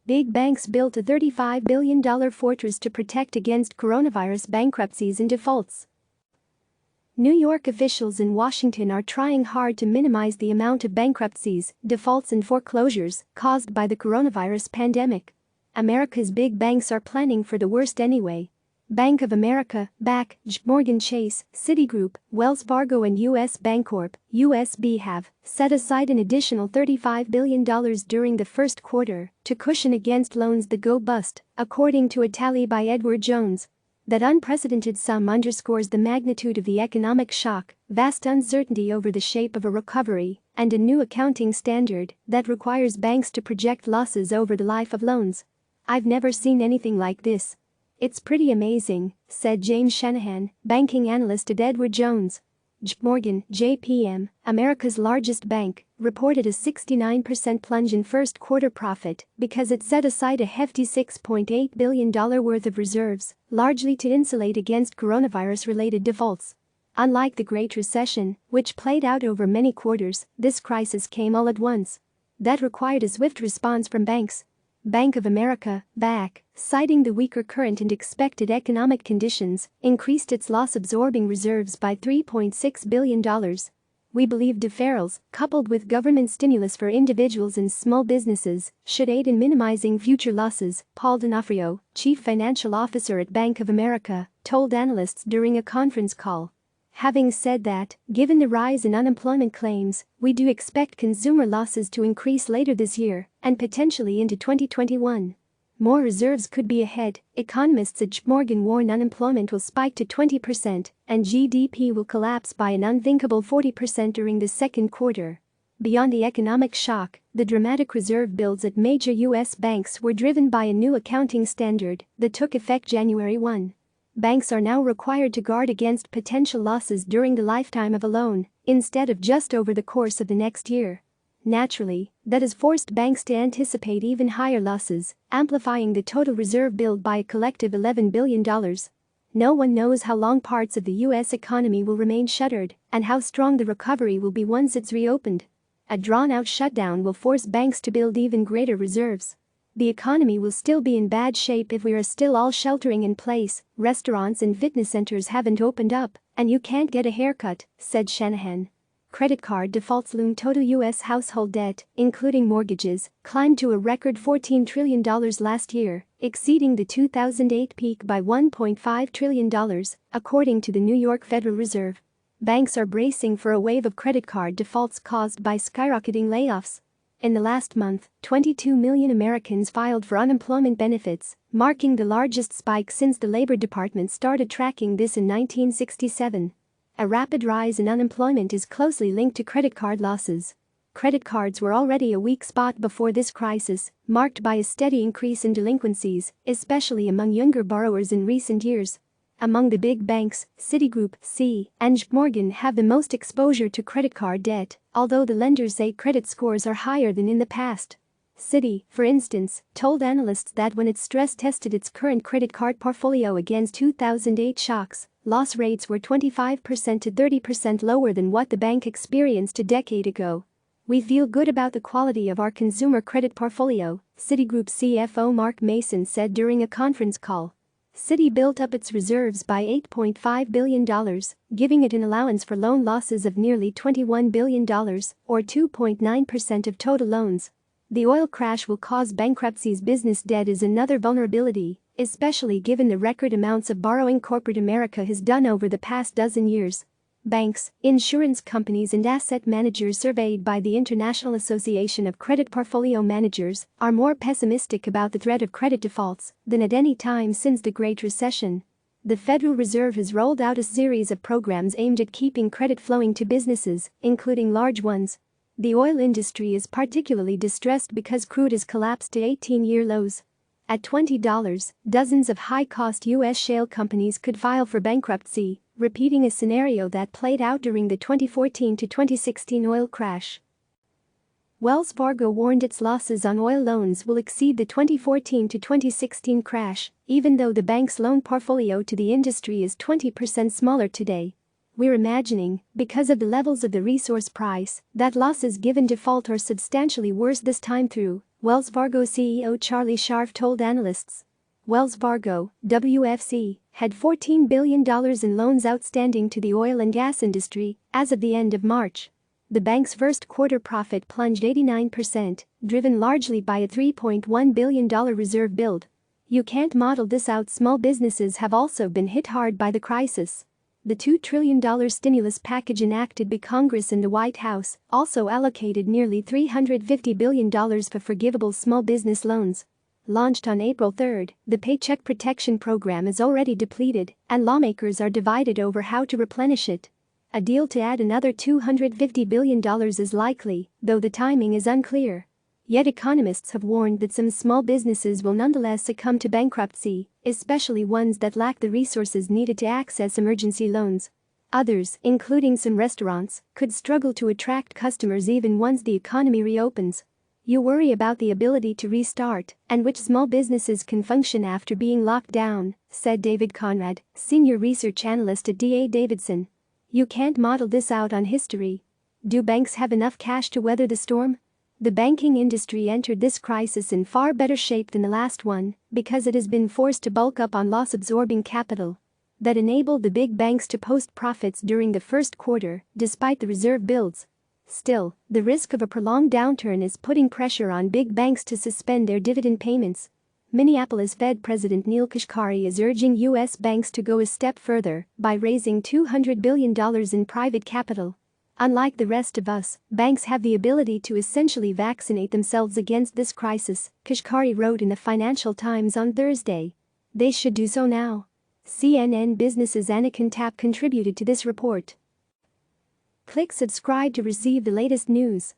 Big banks built a $35 billion fortress to protect against coronavirus bankruptcies and defaults. New York officials in Washington are trying hard to minimize the amount of bankruptcies, defaults and foreclosures caused by the coronavirus pandemic. America's big banks are planning for the worst anyway. Bank of America, BAC, JPMorgan Chase, Citigroup, Wells Fargo and US Bancorp, USB have set aside an additional $35 billion during the first quarter to cushion against loans that go bust, according to a tally by Edward Jones. That unprecedented sum underscores the magnitude of the economic shock, vast uncertainty over the shape of a recovery, and a new accounting standard that requires banks to project losses over the life of loans. "I've never seen anything like this. It's pretty amazing," said James Shanahan, banking analyst at Edward Jones. JPMorgan, JPM, America's largest bank, reported a 69% plunge in first quarter profit because it set aside a hefty $6.8 billion worth of reserves, largely to insulate against coronavirus-related defaults. Unlike the Great Recession, which played out over many quarters, this crisis came all at once. That required a swift response from banks. Bank of America, BAC, citing the weaker current and expected economic conditions, increased its loss-absorbing reserves by $3.6 billion. "We believe deferrals, coupled with government stimulus for individuals and small businesses, should aid in minimizing future losses," Paul D'Onofrio, chief financial officer at Bank of America, told analysts during a conference call. Having said that, given the rise in unemployment claims, we do expect consumer losses to increase later this year and potentially into 2021. More reserves could be ahead. Economists at JPMorgan warn unemployment will spike to 20% and GDP will collapse by an unthinkable 40% during the second quarter. Beyond the economic shock, the dramatic reserve builds at major U.S. banks were driven by a new accounting standard that took effect January 1. Banks are now required to guard against potential losses during the lifetime of a loan, instead of just over the course of the next year. Naturally, that has forced banks to anticipate even higher losses, amplifying the total reserve build by a collective $11 billion. No one knows how long parts of the U.S. economy will remain shuttered and how strong the recovery will be once it's reopened. A drawn-out shutdown will force banks to build even greater reserves. The economy will still be in bad shape if we are still all sheltering in place, restaurants and fitness centers haven't opened up, and you can't get a haircut, said Shanahan. Credit card defaults loom. Total U.S. household debt, including mortgages, climbed to a record $14 trillion last year, exceeding the 2008 peak by $1.5 trillion, according to the New York Federal Reserve. Banks are bracing for a wave of credit card defaults caused by skyrocketing layoffs. In the last month, 22 million Americans filed for unemployment benefits, marking the largest spike since the Labor Department started tracking this in 1967. A rapid rise in unemployment is closely linked to credit card losses. Credit cards were already a weak spot before this crisis, marked by a steady increase in delinquencies, especially among younger borrowers in recent years. Among the big banks, Citigroup, and JPMorgan have the most exposure to credit card debt, although the lenders say credit scores are higher than in the past. Citi, for instance, told analysts that when it stress-tested its current credit card portfolio against 2008 shocks, loss rates were 25% to 30% lower than what the bank experienced a decade ago. "We feel good about the quality of our consumer credit portfolio," Citigroup CFO Mark Mason said during a conference call. Citi built up its reserves by $8.5 billion, giving it an allowance for loan losses of nearly $21 billion, or 2.9% of total loans. The oil crash will cause bankruptcies. Business debt is another vulnerability, especially given the record amounts of borrowing corporate America has done over the past dozen years. Banks, insurance companies and asset managers surveyed by the International Association of Credit Portfolio Managers are more pessimistic about the threat of credit defaults than at any time since the Great Recession. The Federal Reserve has rolled out a series of programs aimed at keeping credit flowing to businesses, including large ones. The oil industry is particularly distressed because crude has collapsed to 18-year lows. At $20, dozens of high-cost U.S. shale companies could file for bankruptcy, repeating a scenario that played out during the 2014 to 2016 oil crash. Wells Fargo warned its losses on oil loans will exceed the 2014 to 2016 crash, even though the bank's loan portfolio to the industry is 20% smaller today. "We're imagining, because of the levels of the resource price, that losses given default are substantially worse this time through," Wells Fargo CEO Charlie Scharf told analysts. Wells Fargo, WFC, had $14 billion in loans outstanding to the oil and gas industry as of the end of March. The bank's first quarter profit plunged 89%, driven largely by a $3.1 billion reserve build. You can't model this out. Small businesses have also been hit hard by the crisis. The $2 trillion stimulus package enacted by Congress and the White House also allocated nearly $350 billion for forgivable small business loans. Launched on April 3, the Paycheck Protection Program is already depleted, and lawmakers are divided over how to replenish it. A deal to add another $250 billion is likely, though the timing is unclear. Yet economists have warned that some small businesses will nonetheless succumb to bankruptcy, especially ones that lack the resources needed to access emergency loans. Others, including some restaurants, could struggle to attract customers even once the economy reopens. You worry about the ability to restart and which small businesses can function after being locked down, said David Conrad, senior research analyst at D.A. Davidson. You can't model this out on history. Do banks have enough cash to weather the storm? The banking industry entered this crisis in far better shape than the last one because it has been forced to bulk up on loss-absorbing capital. That enabled the big banks to post profits during the first quarter, despite the reserve builds. Still, the risk of a prolonged downturn is putting pressure on big banks to suspend their dividend payments. Minneapolis Fed President Neel Kashkari is urging U.S. banks to go a step further by raising $200 billion in private capital. Unlike the rest of us, banks have the ability to essentially vaccinate themselves against this crisis, Kashkari wrote in the Financial Times on Thursday. They should do so now. CNN Business's Anna Kantap contributed to this report. Click subscribe to receive the latest news.